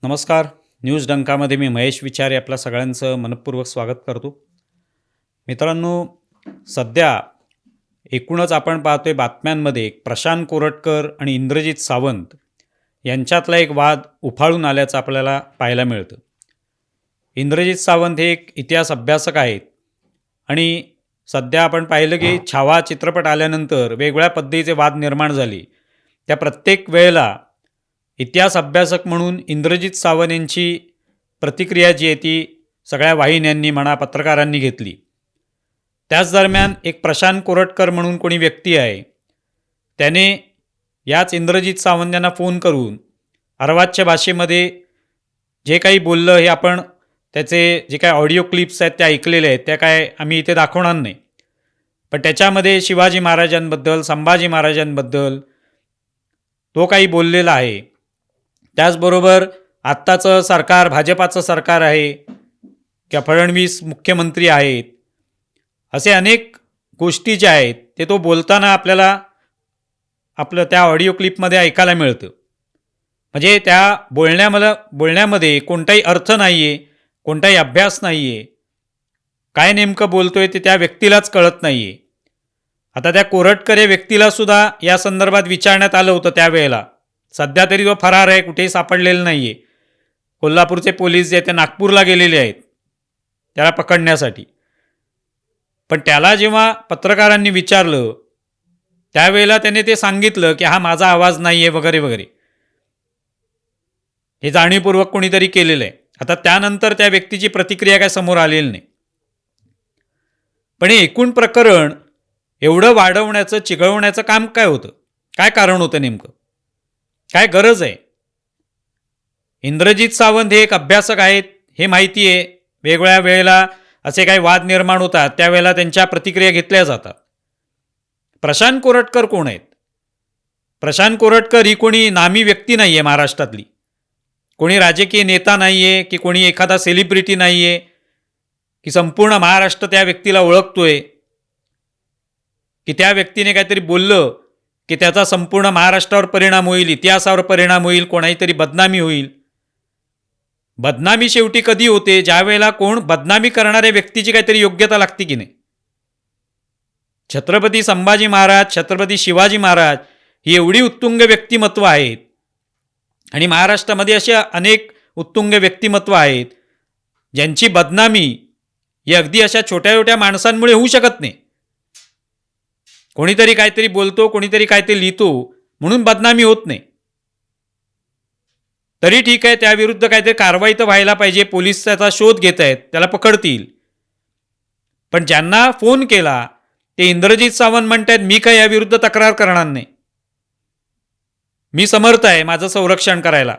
नमस्कार. न्यूज डंकामध्ये मी महेश विचारे आपल्या सगळ्यांचं मनपूर्वक स्वागत करतो. मित्रांनो, सध्या एकूणच आपण पाहतोय बातम्यांमध्ये प्रशांत कोरटकर आणि इंद्रजित सावंत यांच्यातला एक वाद उफाळून आल्याचं आपल्याला पाहायला मिळतं. इंद्रजित सावंत हे एक इतिहास अभ्यासक आहेत आणि सध्या आपण पाहिलं की छावा चित्रपट आल्यानंतर वेगवेगळ्या पद्धतीचे वाद निर्माण झाले. त्या प्रत्येक वेळेला इतिहास अभ्यासक म्हणून इंद्रजित सावंत यांची प्रतिक्रिया जी आहे ती सगळ्या वाहिन्यांनी म्हणा पत्रकारांनी घेतली. त्याच दरम्यान एक प्रशांत कोरटकर म्हणून कोणी व्यक्ती आहे, त्याने याच इंद्रजित सावंत यांना फोन करून अर्वाच्य भाषेमध्ये जे काही बोललं हे आपण त्याचे जे काही ऑडिओ क्लिप्स आहेत त्या ऐकलेल्या आहेत, त्या काय आम्ही इथे दाखवणार नाही. पण त्याच्यामध्ये शिवाजी महाराजांबद्दल, संभाजी महाराजांबद्दल तो काही बोललेला आहे. त्याचबरोबर आत्ताचं सरकार भाजपाचं सरकार आहे किंवा फडणवीस मुख्यमंत्री आहेत, असे अनेक गोष्टी ज्या आहेत ते तो बोलताना आपल्याला आपलं त्या ऑडिओ क्लिपमध्ये ऐकायला मिळतं. म्हणजे त्या बोलण्यामध्ये कोणताही अर्थ नाही आहे, कोणताही अभ्यास नाही आहे, काय नेमकं बोलतो आहे ते त्या व्यक्तीलाच कळत नाही आहे. आता त्या कोरटकर या व्यक्तीलासुद्धा या संदर्भात विचारण्यात आलं होतं त्यावेळेला. सध्या तरी तो फरार आहे, कुठेही सापडलेला नाही आहे. कोल्हापूरचे पोलीस जे आहेत ते नागपूरला गेलेले आहेत त्याला पकडण्यासाठी. पण त्याला जेव्हा पत्रकारांनी विचारलं त्यावेळेला त्याने ते सांगितलं की हा माझा आवाज नाही आहे वगैरे वगैरे. हे जाणीवपूर्वक कोणीतरी केलेलं आहे. आता त्यानंतर त्या व्यक्तीची प्रतिक्रिया काय समोर आलेली नाही. पण हे एकूण प्रकरण एवढं वाढवण्याचं, चिघळवण्याचं काम काय होतं? काय कारण होतं नेमकं? काय गरज आहे? इंद्रजित सावंत हे एक अभ्यासक आहेत हे माहिती आहे. वेगवेगळ्या वेळेला असे काही वाद निर्माण होतात त्यावेळेला त्यांच्या प्रतिक्रिया घेतल्या जातात. प्रशांत कोरटकर कोण आहेत? प्रशांत कोरटकर ही कोणी नामी व्यक्ती नाही आहे महाराष्ट्रातली. कोणी राजकीय नेता नाही आहे की कोणी एखादा सेलिब्रिटी नाही आहे की संपूर्ण महाराष्ट्र त्या व्यक्तीला ओळखतोय की त्या व्यक्तीने काहीतरी बोललं की त्याचा संपूर्ण महाराष्ट्रावर परिणाम होईल, इतिहासावर परिणाम होईल, कोणाहीतरी बदनामी होईल. बदनामी शेवटी कधी होते? ज्या वेळेला कोण बदनामी करणाऱ्या व्यक्तीची काहीतरी योग्यता लागते की नाही. छत्रपती संभाजी महाराज, छत्रपती शिवाजी महाराज ही एवढी उत्तुंग व्यक्तिमत्व आहेत आणि महाराष्ट्रामध्ये अशा अनेक उत्तुंग व्यक्तिमत्व आहेत ज्यांची बदनामी ही अगदी अशा छोट्या छोट्या माणसांमुळे होऊ शकत नाही. कोणीतरी काहीतरी बोलतो, कोणीतरी काहीतरी लिहितो म्हणून बदनामी होत नाही. तरी ठीक आहे, त्याविरुद्ध काहीतरी कारवाई तर व्हायला पाहिजे. पोलीस त्याचा शोध घेत आहेत, त्याला पकडतील. पण ज्यांना फोन केला ते इंद्रजित सावंत म्हणतात मी काय याविरुद्ध तक्रार करणार नाही, मी समर्थ आहे माझं संरक्षण करायला.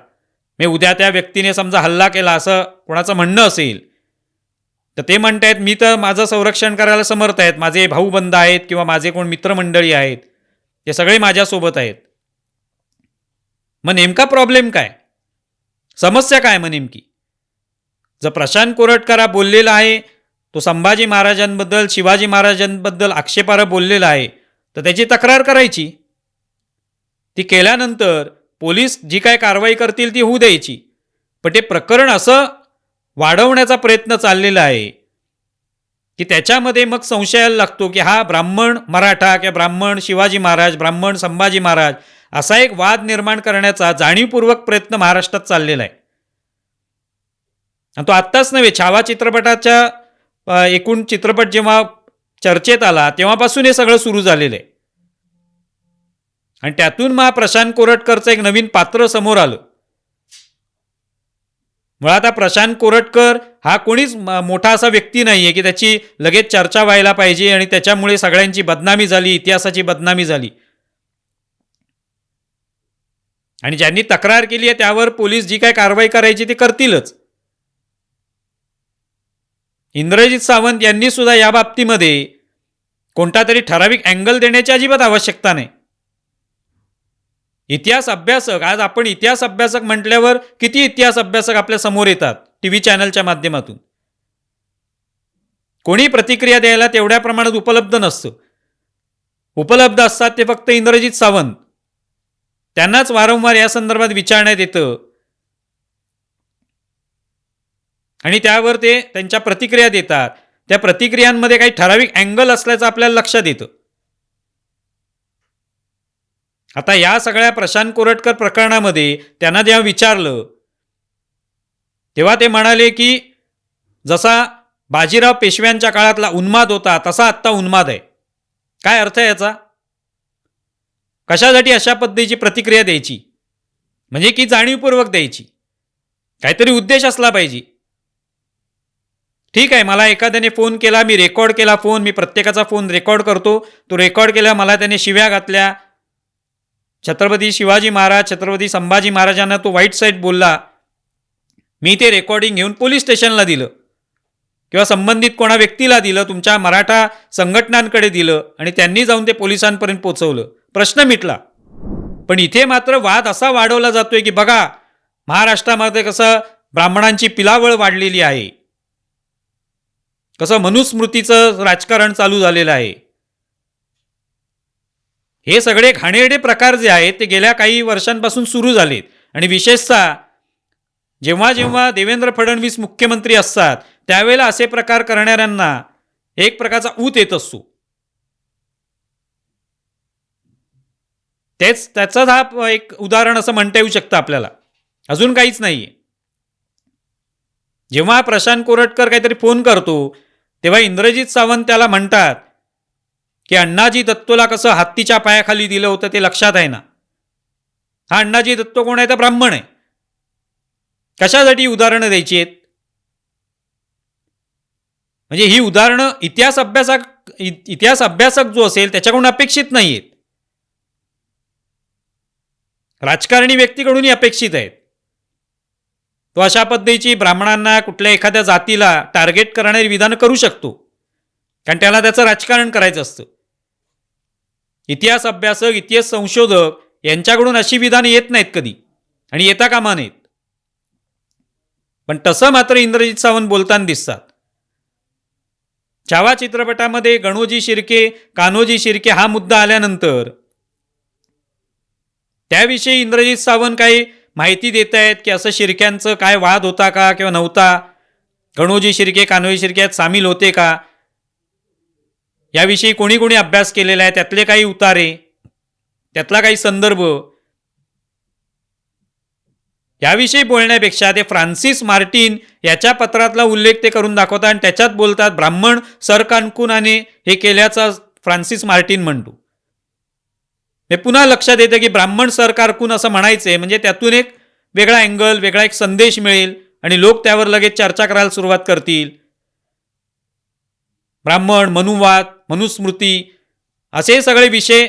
मी उद्या त्या व्यक्तीने समजा हल्ला केला असं कोणाचं म्हणणं असेल तर ते म्हणतायत मी तर माझं संरक्षण करायला समर्थ आहेत. माझे भाऊबंद आहेत किंवा माझे कोण मित्रमंडळी आहेत ते सगळे माझ्यासोबत आहेत. मग नेमका प्रॉब्लेम काय? समस्या काय मग नेमकी? जर प्रशांत कोरटकर हा बोललेला आहे, तो संभाजी महाराजांबद्दल, शिवाजी महाराजांबद्दल आक्षेपार्ह बोललेला आहे, तर त्याची तक्रार करायची. ती केल्यानंतर पोलीस जी काय कारवाई करतील ती होऊ द्यायची. पण ते प्रकरण असं वाढवण्याचा प्रयत्न चाललेला आहे की त्याच्यामध्ये मग संशयाला लागतो की हा ब्राह्मण मराठा किंवा ब्राह्मण शिवाजी महाराज, ब्राह्मण संभाजी महाराज असा एक वाद निर्माण करण्याचा जाणीवपूर्वक प्रयत्न महाराष्ट्रात चाललेला आहे. आणि तो आत्ताच नव्हे, छावा चित्रपटाच्या एकूण चित्रपट जेव्हा चर्चेत आला तेव्हापासून हे सगळं सुरू झालेलं आहे. आणि त्यातून मग प्रशांत कोरटकरचं एक नवीन पात्र समोर आलं. मुळात प्रशांत कोरटकर हा कोणीच मोठा असा व्यक्ती नाही आहे की त्याची लगेच चर्चा व्हायला पाहिजे आणि त्याच्यामुळे सगळ्यांची बदनामी झाली, इतिहासाची बदनामी झाली. आणि ज्यांनी तक्रार केली आहे त्यावर पोलीस जी काय कारवाई करायची ती करतीलच. इंद्रजित सावंत यांनी सुद्धा या बाबतीमध्ये कोणता तरी ठराविक अँगल देण्याची अजिबात आवश्यकता नाही. इतिहास अभ्यासक, आज आपण इतिहास अभ्यासक म्हटल्यावर किती इतिहास अभ्यासक आपल्या समोर येतात टीव्ही चॅनलच्या माध्यमातून. कोणी प्रतिक्रिया द्यायला तेवढ्या प्रमाणात उपलब्ध नसतं. उपलब्ध असतात ते फक्त इंद्रजित सावंत. त्यांनाच वारंवार या संदर्भात विचारण्यात येतं आणि त्यावर ते त्यांच्या प्रतिक्रिया देतात. त्या प्रतिक्रियांमध्ये काही ठराविक अँगल असल्याचं आपल्याला लक्षात येतं. आता या सगळ्या प्रशांत कोरटकर प्रकरणामध्ये त्यांना जेव्हा विचारलं तेव्हा ते म्हणाले की जसा बाजीराव पेशव्यांच्या काळातला उन्माद होता तसा आत्ता उन्माद आहे. काय अर्थ आहे याचा? कशासाठी अशा पद्धतीची प्रतिक्रिया द्यायची? म्हणजे की जाणीवपूर्वक द्यायची, काहीतरी उद्देश असला पाहिजे. ठीक आहे, मला एखाद्याने फोन केला, मी रेकॉर्ड केला फोन, मी प्रत्येकाचा फोन रेकॉर्ड करतो, तो रेकॉर्ड केला, मला त्याने शिव्या घातल्या, छत्रपती शिवाजी महाराज, छत्रपती संभाजी महाराजांना तो वाईट साईट बोलला, मी ते रेकॉर्डिंग घेऊन पोलीस स्टेशनला दिलं किंवा संबंधित कोणा व्यक्तीला दिलं, तुमच्या मराठा संघटनांकडे दिलं आणि त्यांनी जाऊन ते पोलिसांपर्यंत पोहोचवलं, प्रश्न मिटला. पण इथे मात्र वाद असा वाढवला जातोय की बघा महाराष्ट्रामध्ये कसं ब्राह्मणांची पिलावळ वाढलेली आहे, कसं मनुस्मृतीचं राजकारण चालू झालेलं आहे. हे सगळे घाणेरडे प्रकार जे आहेत ते गेल्या काही वर्षांपासून सुरू झालेत. आणि विशेषतः जेव्हा जेव्हा देवेंद्र फडणवीस मुख्यमंत्री असतात त्यावेळेला असे प्रकार करणाऱ्यांना एक प्रकारचा ऊत येत असतो. त्याचाच हा एक उदाहरण असं म्हणता येऊ शकतं आपल्याला, अजून काहीच नाहीये. जेव्हा प्रशांत कोरटकर काहीतरी फोन करतो तेव्हा इंद्रजित सावंत त्याला म्हणतात की अण्णाजी दत्तोला कसं हत्तीच्या पायाखाली दिलं होतं ते लक्षात आहे ना. हा अण्णाजी दत्तो कोण आहे? तर ब्राह्मण आहे. कशासाठी उदाहरणं द्यायची आहेत? म्हणजे ही उदाहरणं इतिहास अभ्यासक जो असेल त्याच्याकडून अपेक्षित नाहीयेत, राजकारणी व्यक्तीकडूनही अपेक्षित आहेत. तो अशा पद्धतीची ब्राह्मणांना कुठल्या एखाद्या जातीला टार्गेट करणारी विधानं करू शकतो, कारण त्याला त्याचं राजकारण करायचं असतं. इतिहास अभ्यासक, इतिहास संशोधक यांच्याकडून अशी विधानं येत नाहीत कधी आणि येता कामा नयेत. पण तसं मात्र इंद्रजित सावंत बोलताना दिसतात. छावा चित्रपटामध्ये गणोजी शिर्के, कान्होजी शिर्के हा मुद्दा आल्यानंतर त्याविषयी इंद्रजित सावंत काही माहिती देत आहेत की असं शिर्क्यांचं काय वाद होता का किंवा नव्हता, गणोजी शिर्के कान्होजी शिर्के यात सामील होते का, याविषयी कोणी कोणी अभ्यास केलेला आहे, त्यातले काही उतारे, त्यातला काही संदर्भ, याविषयी बोलण्यापेक्षा ते फ्रान्सिस मार्टिन याच्या पत्रातला उल्लेख ते करून दाखवतात आणि त्याच्यात बोलतात ब्राह्मण सरकारकुनाने हे केल्याचा फ्रान्सिस मार्टिन म्हणतो. हे पुन्हा लक्षात येतं की ब्राह्मण सरकारकून असं म्हणायचंय म्हणजे त्यातून एक वेगळा अँगल, वेगळा एक संदेश मिळेल आणि लोक त्यावर लगेच चर्चा करायला सुरुवात करतील. ब्राह्मण, मनुवाद, मनुस्मृती असे सगळे विषय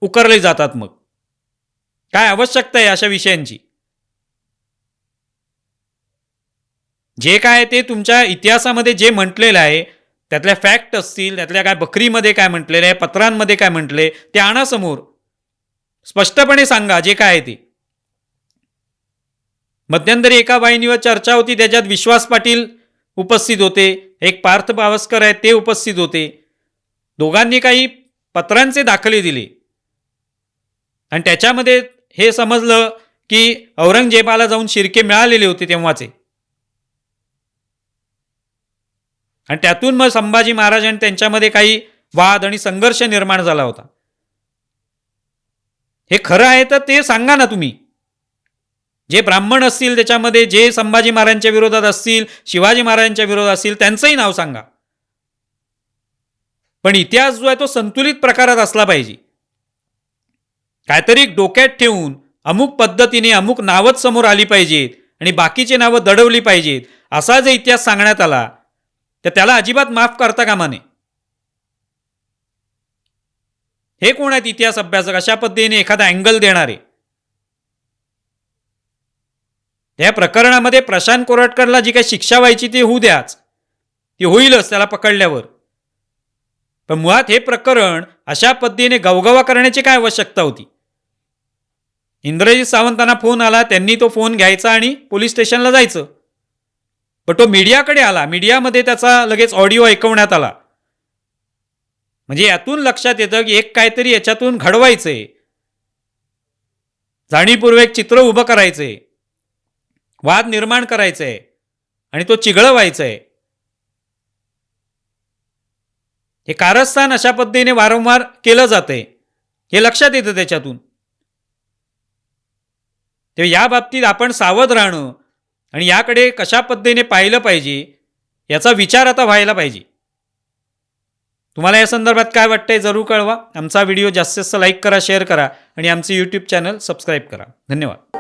उकरले जातात. मग काय आवश्यकता आहे अशा विषयांची? जे काय ते तुमच्या इतिहासामध्ये जे म्हटलेलं आहे त्यातल्या फॅक्ट असतील, त्यातल्या काय बकरीमध्ये काय म्हटलेलं आहे, पत्रांमध्ये काय म्हटले ते आणा समोर, स्पष्टपणे सांगा जे काय आहे ते. मध्यंतरी एका वाहिनीवर चर्चा होती, त्याच्यात विश्वास पाटील उपस्थित होते, एक पार्थ पावसकर आहेत ते उपस्थित होते. दोघांनी काही पत्रांचे दाखले दिले आणि त्याच्यामध्ये हे समजलं की औरंगजेबाला जाऊन शिर्के मिळालेले होते तेव्हाचे, आणि त्यातून मग संभाजी महाराज आणि त्यांच्यामध्ये काही वाद आणि संघर्ष निर्माण झाला होता. हे खरं आहे तर ते सांगा ना तुम्ही. जे ब्राह्मण असतील त्याच्यामध्ये, जे संभाजी महाराजांच्या विरोधात असतील, शिवाजी महाराजांच्या विरोधात असतील, त्यांचंही नाव सांगा. पण इतिहास जो आहे तो संतुलित प्रकारात असला पाहिजे. काहीतरी डोक्यात ठेवून अमुक पद्धतीने अमुक नावच समोर आली पाहिजेत आणि बाकीचे नावं दडवली पाहिजेत असा जर इतिहास सांगण्यात आला तर त्याला अजिबात माफ करता कामा नये. हे कोण आहेत इतिहास अभ्यासक अशा पद्धतीने एखादा अँगल देणारे? या प्रकरणामध्ये प्रशांत कोरटकरला जी काही शिक्षा व्हायची ती होऊ द्याच, ती होईलच त्याला पकडल्यावर. पण मुळात हे प्रकरण अशा पद्धतीने गवगवा करण्याची काय आवश्यकता होती? इंद्रजित सावंतांना फोन आला, त्यांनी तो फोन घ्यायचा आणि पोलीस स्टेशनला जायचं. पण तो मीडियाकडे आला, मीडियामध्ये त्याचा लगेच ऑडिओ ऐकवण्यात आला. म्हणजे यातून लक्षात येतं की एक काहीतरी याच्यातून घडवायचंय, जाणीवपूर्वक चित्र उभं करायचंय, वाद निर्माण करायचंय आणि तो चिघळवायचा आहे. हे कारस्थान अशा पद्धतीने वारंवार केलं जातंय, हे लक्षात येतं त्याच्यातून. तेव्हा या बाबतीत आपण सावध राहणं आणि याकडे कशा पद्धतीने पाहिलं पाहिजे याचा विचार आता व्हायला पाहिजे. तुम्हाला या संदर्भात काय वाटतंय जरूर कळवा. आमचा व्हिडिओ जास्तीत जास्त लाईक करा, शेअर करा आणि आमचे यूट्यूब चॅनल सबस्क्राईब करा. धन्यवाद.